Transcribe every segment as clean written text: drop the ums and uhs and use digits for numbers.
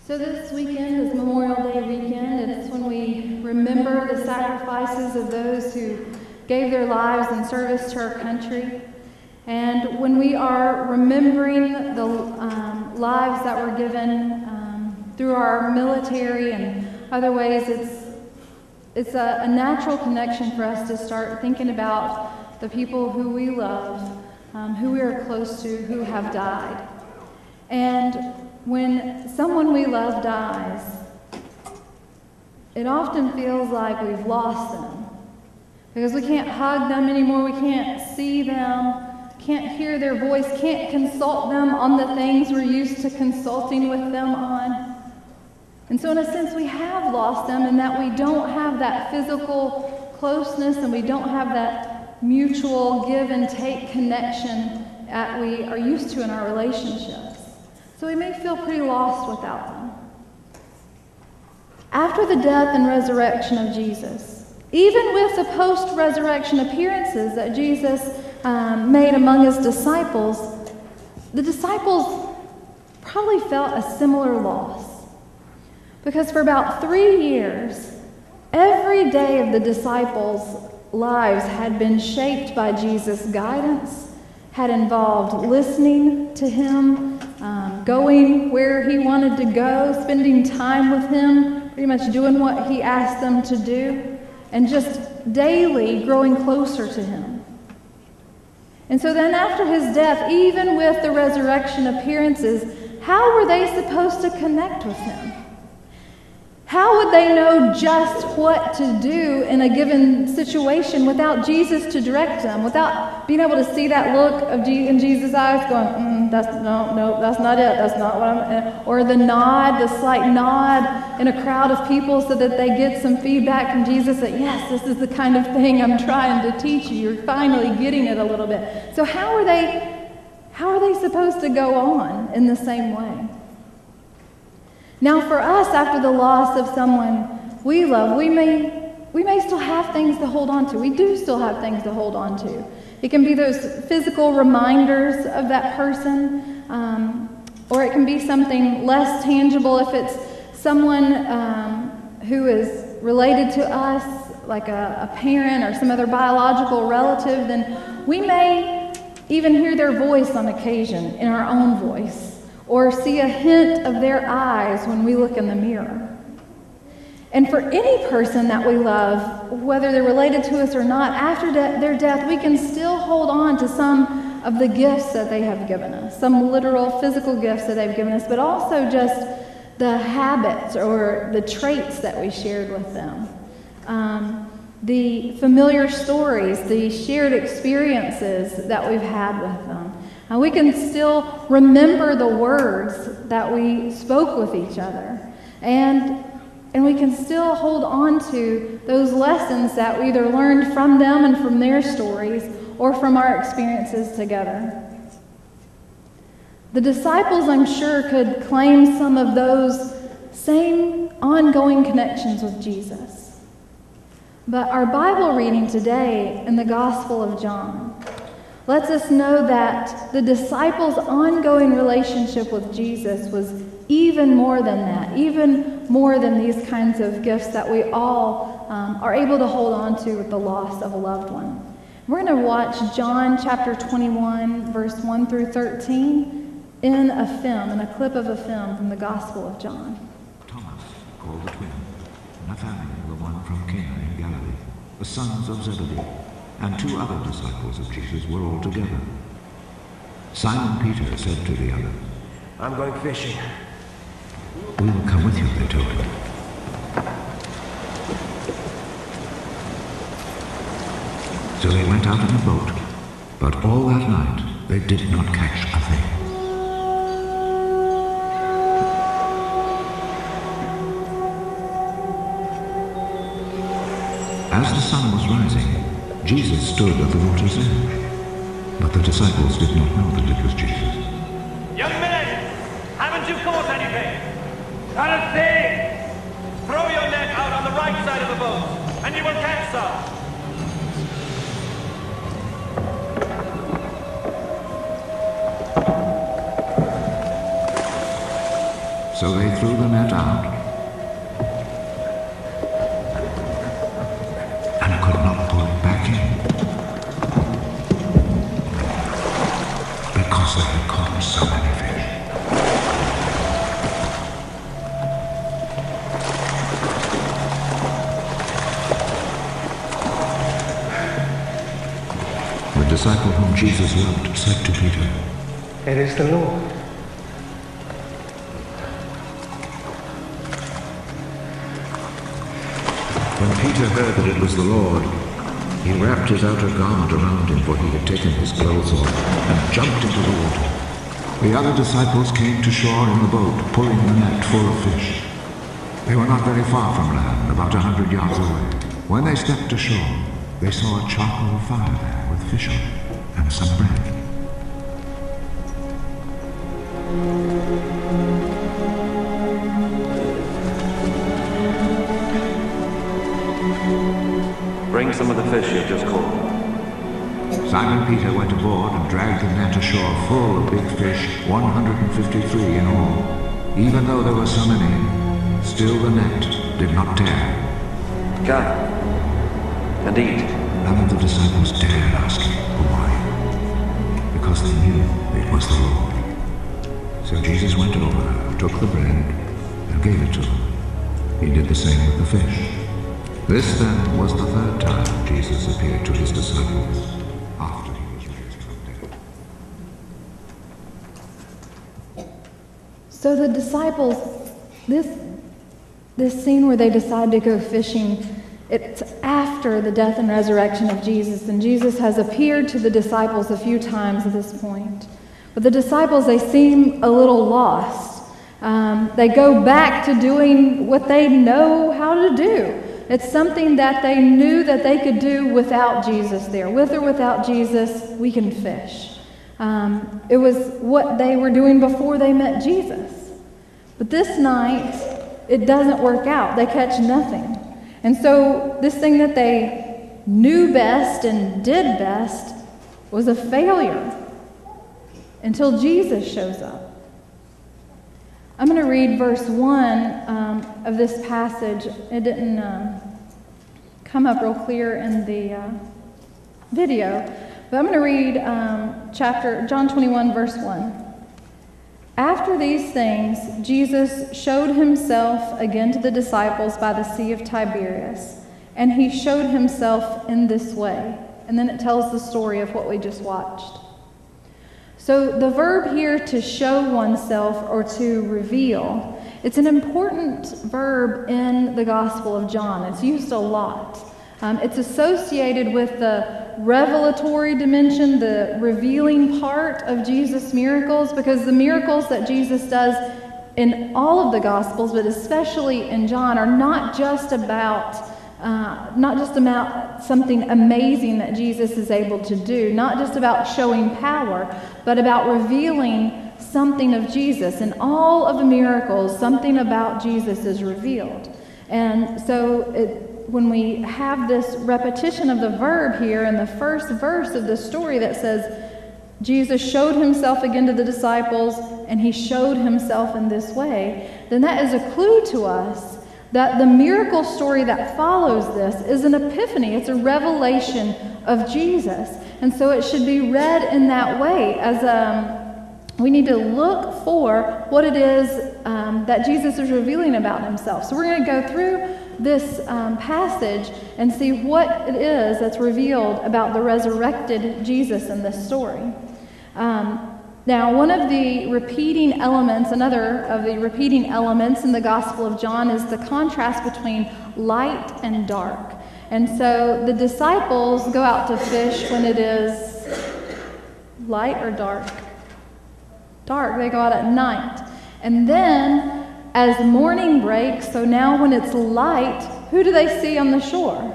So this weekend is Memorial Day weekend. It's when we remember the sacrifices of those who gave their lives in service to our country. And when we are remembering the lives that were given through our military and other ways, it's a natural connection for us to start thinking about the people who we love, who we are close to, who have died. And when someone we love dies, it often feels like we've lost them because we can't hug them anymore, we can't see them, can't hear their voice, can't consult them on the things we're used to consulting with them on. And so in a sense, we have lost them in that we don't have that physical closeness and we don't have that mutual give and take connection that we are used to in our relationships. So we may feel pretty lost without them. After the death and resurrection of Jesus, even with the post-resurrection appearances that Jesus made among his disciples, the disciples probably felt a similar loss. Because for about 3 years, every day of the disciples' lives had been shaped by Jesus' guidance, had involved listening to him, going where he wanted to go, spending time with him, pretty much doing what he asked them to do, and just daily growing closer to him. And so then after his death, even with the resurrection appearances, how were they supposed to connect with him? How would they know just what to do in a given situation without Jesus to direct them, without being able to see that look in Jesus' eyes going, that's not it, that's not what I'm, or the nod, the slight nod in a crowd of people so that they get some feedback from Jesus that, yes, this is the kind of thing I'm trying to teach you. You're finally getting it a little bit. So how are they supposed to go on in the same way? Now for us, after the loss of someone we love, we may still have things to hold on to. We do still have things to hold on to. It can be those physical reminders of that person, or it can be something less tangible if it's someone who is related to us, like a parent or some other biological relative. Then we may even hear their voice on occasion in our own voice, or see a hint of their eyes when we look in the mirror. And for any person that we love, whether they're related to us or not, after their death, we can still hold on to some of the gifts that they have given us, some literal physical gifts that they've given us, but also just the habits or the traits that we shared with them, the familiar stories, the shared experiences that we've had with them. And we can still remember the words that we spoke with each other. And we can still hold on to those lessons that we either learned from them and from their stories or from our experiences together. The disciples, I'm sure, could claim some of those same ongoing connections with Jesus. But our Bible reading today in the Gospel of John lets us know that the disciples' ongoing relationship with Jesus was even more than that, even more than these kinds of gifts that we all are able to hold on to with the loss of a loved one. We're going to watch John chapter 21, verse 1 through 13 in a clip of a film from the Gospel of John. Thomas, called the twin, Nathanael, the one from Cana in Galilee, the sons of Zebedee, and 2 other disciples of Jesus were all together. Simon Peter said to the others, I'm going fishing. We will come with you, they told him. So they went out in a boat, but all that night they did not catch a thing. As the sun was rising, Jesus stood at the water's edge, but the disciples did not know that it was Jesus. Young men, haven't you caught anything? Not a thing! Throw your net out on the right side of the boat, and you will catch some. So they threw the net out and could not pull it back in because they had caught so many fish. The disciple whom Jesus loved said to Peter, "It is the Lord." When Peter heard that it was the Lord, he wrapped his outer garment around him, for he had taken his clothes off, and jumped into the water. The other disciples came to shore in the boat, pulling the net full of fish. They were not very far from land, about 100 yards away. When they stepped ashore, they saw a charcoal fire there with fish on it, and some bread. Bring some of the fish you've just caught. Simon Peter went aboard and dragged the net ashore full of big fish, 153 in all. Even though there were so many, still the net did not tear. Gather and eat. None of the disciples dared ask him why, because they knew it was the Lord. So Jesus went over, took the bread, and gave it to them. He did the same with the fish. This then was the third time Jesus appeared to his disciples after he was raised from death. So the disciples, this scene where they decide to go fishing, it's after the death and resurrection of Jesus, and Jesus has appeared to the disciples a few times at this point. But the disciples, they seem a little lost. They go back to doing what they know how to do. It's something that they knew that they could do without Jesus there. With or without Jesus, we can fish. It was what they were doing before they met Jesus. But this night, it doesn't work out. They catch nothing. And so this thing that they knew best and did best was a failure until Jesus shows up. I'm going to read verse 1 of this passage. It didn't come up real clear in the video, but I'm going to read John 21, verse 1. After these things, Jesus showed himself again to the disciples by the Sea of Tiberias, and he showed himself in this way. And then it tells the story of what we just watched. So the verb here, to show oneself or to reveal, it's an important verb in the Gospel of John. It's used a lot. It's associated with the revelatory dimension, the revealing part of Jesus' miracles, because the miracles that Jesus does in all of the Gospels, but especially in John, are not just about something amazing that Jesus is able to do, not just about showing power, but about revealing something of Jesus. In all of the miracles, something about Jesus is revealed. And so when we have this repetition of the verb here in the first verse of the story that says, Jesus showed himself again to the disciples, and he showed himself in this way, then that is a clue to us that the miracle story that follows this is an epiphany. It's a revelation of Jesus. And so it should be read in that way, as we need to look for what it is that Jesus is revealing about himself. So we're going to go through this passage and see what it is that's revealed about the resurrected Jesus in this story. Now, one of the repeating elements, another of the repeating elements in the Gospel of John is the contrast between light and dark. And so the disciples go out to fish when it is light or dark? Dark. They go out at night. And then as morning breaks, so now when it's light, who do they see on the shore?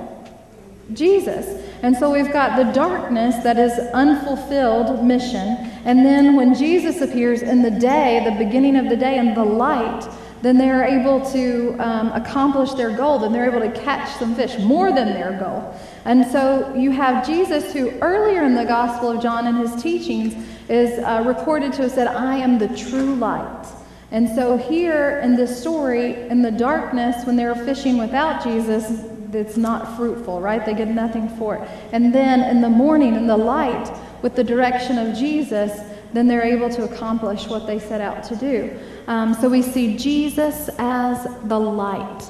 Jesus. And so we've got the darkness that is unfulfilled mission. And then when Jesus appears in the day, the beginning of the day, and the light, then they're able to accomplish their goal. Then they're able to catch some fish, more than their goal. And so you have Jesus, who earlier in the Gospel of John in his teachings is recorded to have said, I am the true light. And so here in this story, in the darkness, when they were fishing without Jesus, it's not fruitful, right? They get nothing for it. And then in the morning, in the light, with the direction of Jesus, then they're able to accomplish what they set out to do. So we see Jesus as the light.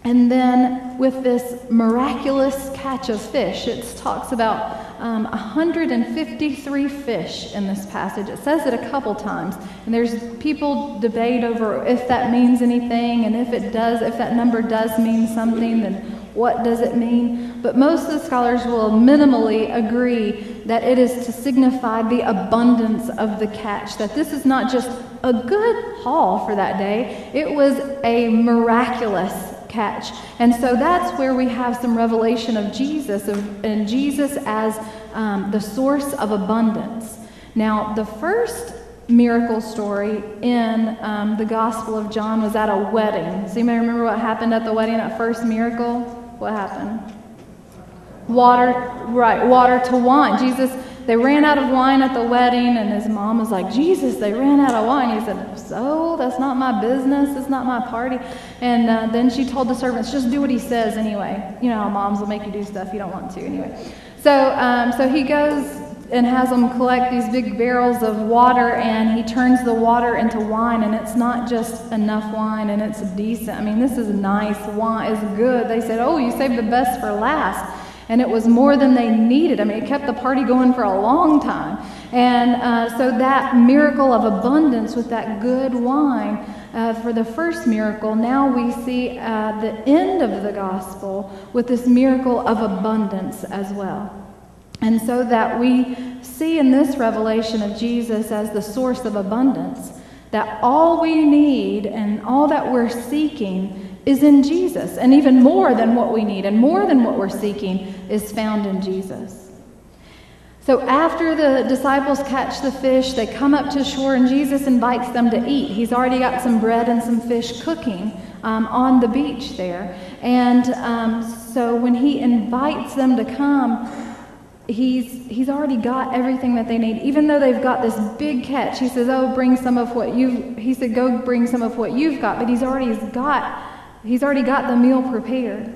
And then with this miraculous catch of fish, it talks about 153 fish in this passage. It says it a couple times. And there's people debate over if that means anything, and if it does, if that number does mean something, then what does it mean? But most of the scholars will minimally agree that it is to signify the abundance of the catch, that this is not just a good haul for that day, it was a miraculous catch. And so that's where we have some revelation of Jesus, and Jesus as the source of abundance. Now, the first miracle story in the Gospel of John was at a wedding. Does anybody remember what happened at the wedding, that first miracle? What happened? Water to wine. Jesus, they ran out of wine at the wedding, and his mom was like, Jesus, they ran out of wine. He said, so? That's not my business. It's not my party. And then she told the servants, just do what he says anyway. You know how moms will make you do stuff you don't want to anyway. So he goes and has them collect these big barrels of water, and he turns the water into wine, and it's not just enough wine, and it's decent. I mean, this is nice wine. It's good. They said, oh, you saved the best for last. And it was more than they needed. I mean, it kept the party going for a long time. And so that miracle of abundance with that good wine for the first miracle, now we see the end of the gospel with this miracle of abundance as well. And so that we see in this revelation of Jesus as the source of abundance, that all we need and all that we're seeking is in Jesus. And even more than what we need and more than what we're seeking is found in Jesus. So after the disciples catch the fish, they come up to shore, and Jesus invites them to eat. He's already got some bread and some fish cooking on the beach there. And so when he invites them to come, he's already got everything that they need. Even though they've got this big catch, he says, oh, bring some of what he said, go bring some of what you've got. But he's already got the meal prepared.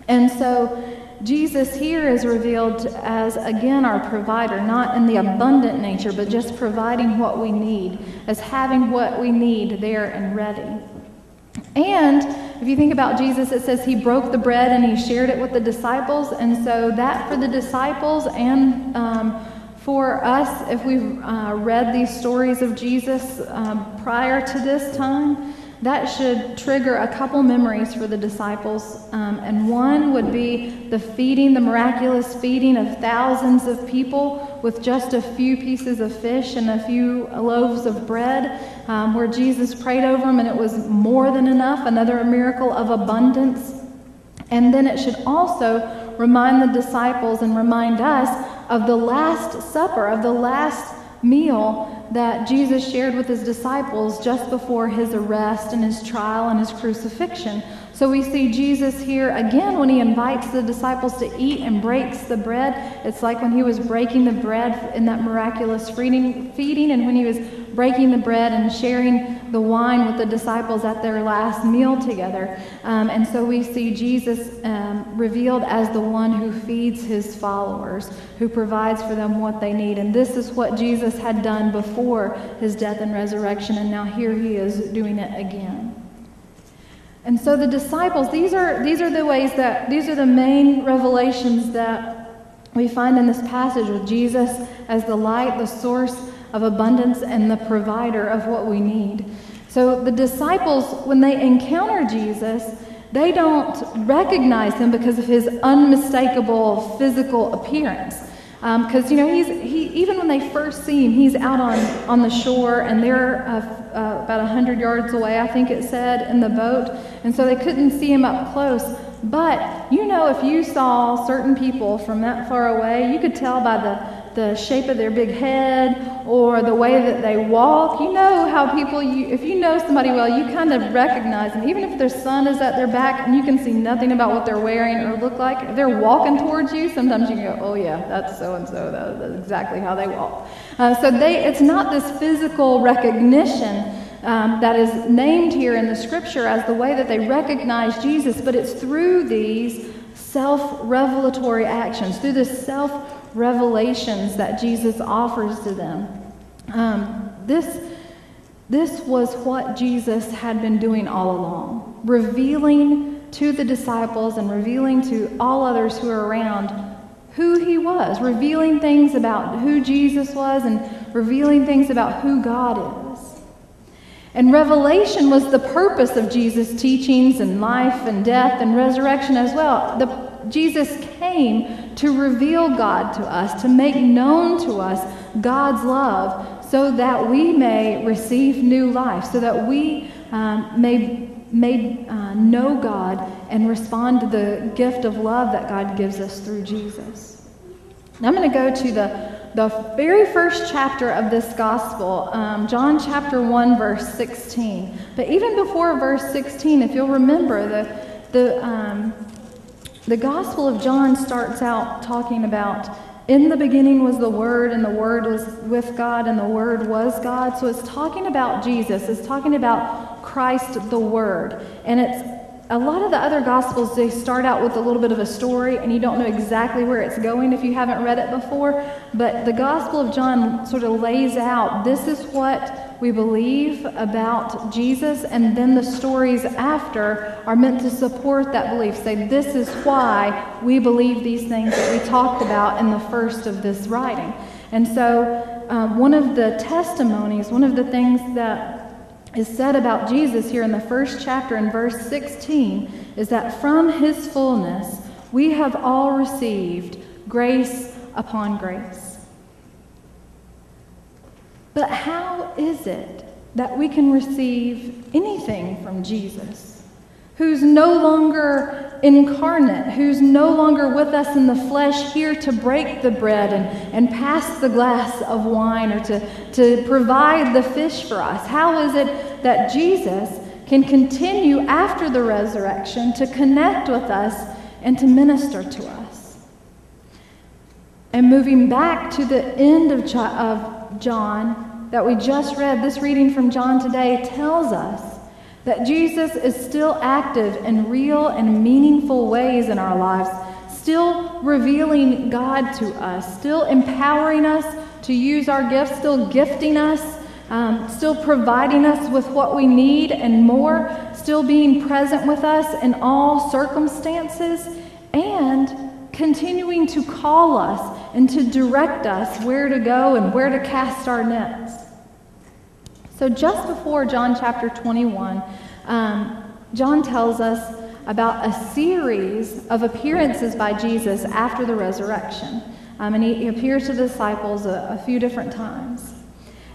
And so Jesus here is revealed as, again, our provider, not in the abundant nature, but just providing what we need, as having what we need there and ready. And if you think about Jesus, it says he broke the bread and he shared it with the disciples. And so that for the disciples and for us, if we've read these stories of Jesus prior to this time, that should trigger a couple memories for the disciples. And one would be the miraculous feeding of thousands of people with just a few pieces of fish and a few loaves of bread, where Jesus prayed over them and it was more than enough, another miracle of abundance. And then it should also remind the disciples and remind us of the Last Supper, of the last meal that Jesus shared with his disciples just before his arrest and his trial and his crucifixion. So we see Jesus here again when he invites the disciples to eat and breaks the bread. It's like when he was breaking the bread in that miraculous feeding, and when he was breaking the bread and sharing the wine with the disciples at their last meal together. And so we see Jesus revealed as the one who feeds his followers, who provides for them what they need. And this is what Jesus had done before his death and resurrection, and now here he is doing it again. And so the disciples, these are the main revelations that we find in this passage, with Jesus as the light, the source of abundance, and the provider of what we need. So the disciples, when they encounter Jesus, they don't recognize him because of his unmistakable physical appearance. Because even when they first see him, he's out on the shore, and they're about 100 yards away, I think it said, in the boat, and so they couldn't see him up close. But if you saw certain people from that far away, you could tell by the the shape of their big head or the way that they walk. You know how people, if you know somebody well, you kind of recognize them. Even if their sun is at their back and you can see nothing about what they're wearing or look like, if they're walking towards you, sometimes you go, oh yeah, that's so-and-so. That's exactly how they walk. It's not this physical recognition that is named here in the scripture as the way that they recognize Jesus, but it's through these self-revelatory actions, through the self-revelations that Jesus offers to them. This was what Jesus had been doing all along, revealing to the disciples and revealing to all others who are around who he was, revealing things about who Jesus was and revealing things about who God is. And revelation was the purpose of Jesus' teachings and life and death and resurrection as well. Jesus came to reveal God to us, to make known to us God's love so that we may receive new life, so that we may know God and respond to the gift of love that God gives us through Jesus. Now I'm going to go to the very first chapter of this gospel, John chapter 1, verse 16. But even before verse 16, if you'll remember, the Gospel of John starts out talking about, in the beginning was the Word, and the Word was with God, and the Word was God. So it's talking about Jesus. It's talking about Christ the Word. And it's a lot of the other Gospels, they start out with a little bit of a story, and you don't know exactly where it's going if you haven't read it before. But the Gospel of John sort of lays out, this is what we believe about Jesus, and then the stories after are meant to support that belief. Say, this is why we believe these things that we talked about in the first of this writing. And so one of the testimonies, one of the things that is said about Jesus here in the first chapter in verse 16 is that from his fullness we have all received grace upon grace. But how is it that we can receive anything from Jesus, who's no longer incarnate, who's no longer with us in the flesh here to break the bread and pass the glass of wine or to provide the fish for us? How is it that Jesus can continue after the resurrection to connect with us and to minister to us? And moving back to the end of John that we just read, this reading from John today tells us that Jesus is still active in real and meaningful ways in our lives, still revealing God to us, still empowering us to use our gifts, still gifting us, still providing us with what we need and more, still being present with us in all circumstances, and continuing to call us and to direct us where to go and where to cast our nets. So just before John chapter 21, John tells us about a series of appearances by Jesus after the resurrection. And he appears to the disciples a few different times.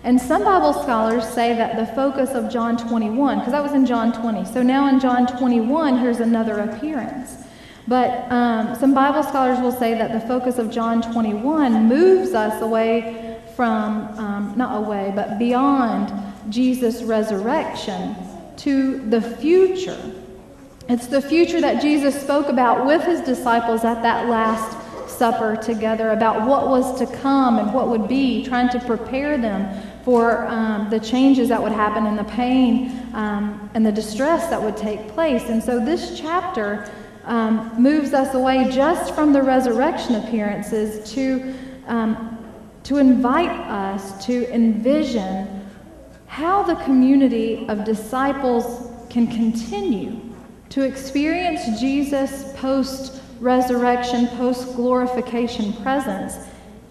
And some Bible scholars say that the focus of John 21, because that was in John 20, so now in John 21, here's another appearance. But some Bible scholars will say that the focus of John 21 moves us away from, not away, but beyond Jesus' resurrection to the future. It's the future that Jesus spoke about with his disciples at that Last Supper together, about what was to come and what would be, trying to prepare them for the changes that would happen and the pain and the distress that would take place. And so this chapter moves us away just from the resurrection appearances to invite us to envision how the community of disciples can continue to experience Jesus' post-resurrection, post-glorification presence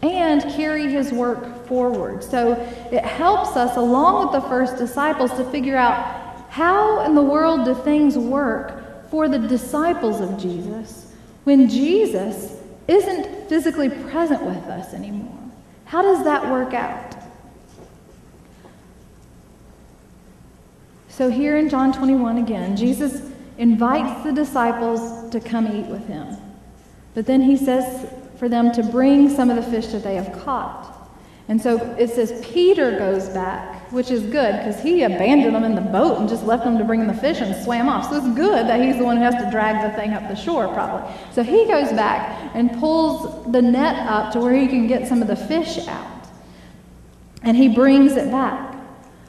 and carry his work forward. So it helps us, along with the first disciples, to figure out how in the world do things work for the disciples of Jesus when Jesus isn't physically present with us anymore. How does that work out? So here in John 21 again, Jesus invites the disciples to come eat with him. But then he says for them to bring some of the fish that they have caught. And so it says Peter goes back, which is good because he abandoned them in the boat and just left them to bring the fish and swam off. So it's good that he's the one who has to drag the thing up the shore probably. So he goes back and pulls the net up to where he can get some of the fish out. And he brings it back.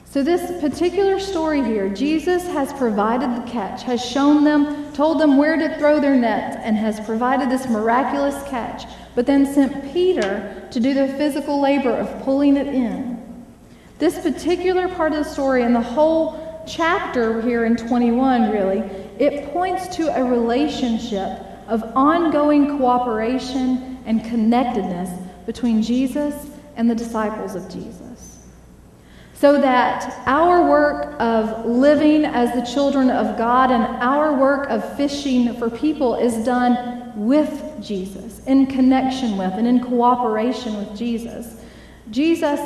So this particular story here, Jesus has provided the catch, has shown them, told them where to throw their nets, and has provided this miraculous catch, but then sent Peter to do the physical labor of pulling it in. This particular part of the story and the whole chapter here in 21, really, it points to a relationship of ongoing cooperation and connectedness between Jesus and the disciples of Jesus. So that our work of living as the children of God and our work of fishing for people is done with Jesus, in connection with and in cooperation with Jesus. Jesus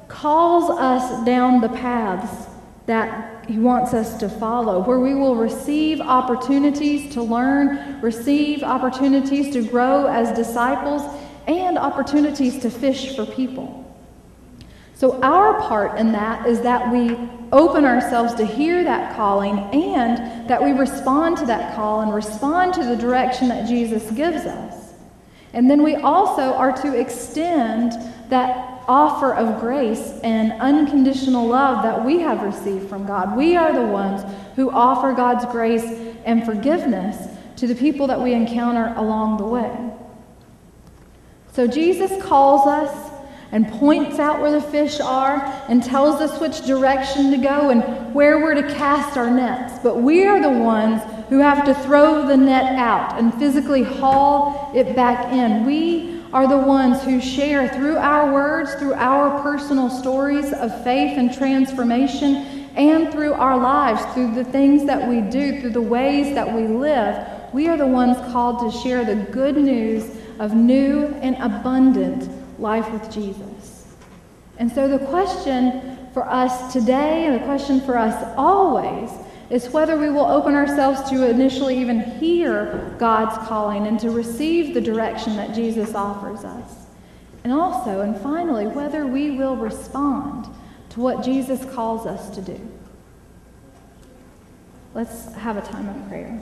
calls us down the paths that he wants us to follow, where we will receive opportunities to learn, receive opportunities to grow as disciples, and opportunities to fish for people. So our part in that is that we open ourselves to hear that calling and that we respond to that call and respond to the direction that Jesus gives us. And then we also are to extend that offer of grace and unconditional love that we have received from God. We are the ones who offer God's grace and forgiveness to the people that we encounter along the way. So Jesus calls us and points out where the fish are and tells us which direction to go and where we're to cast our nets. But we are the ones who have to throw the net out and physically haul it back in. We are the ones who share through our words, through our personal stories of faith and transformation, and through our lives, through the things that we do, through the ways that we live. We are the ones called to share the good news of new and abundant life with Jesus. And so the question for us today, and the question for us always, is whether we will open ourselves to initially even hear God's calling and to receive the direction that Jesus offers us. And also, and finally, whether we will respond to what Jesus calls us to do. Let's have a time of prayer.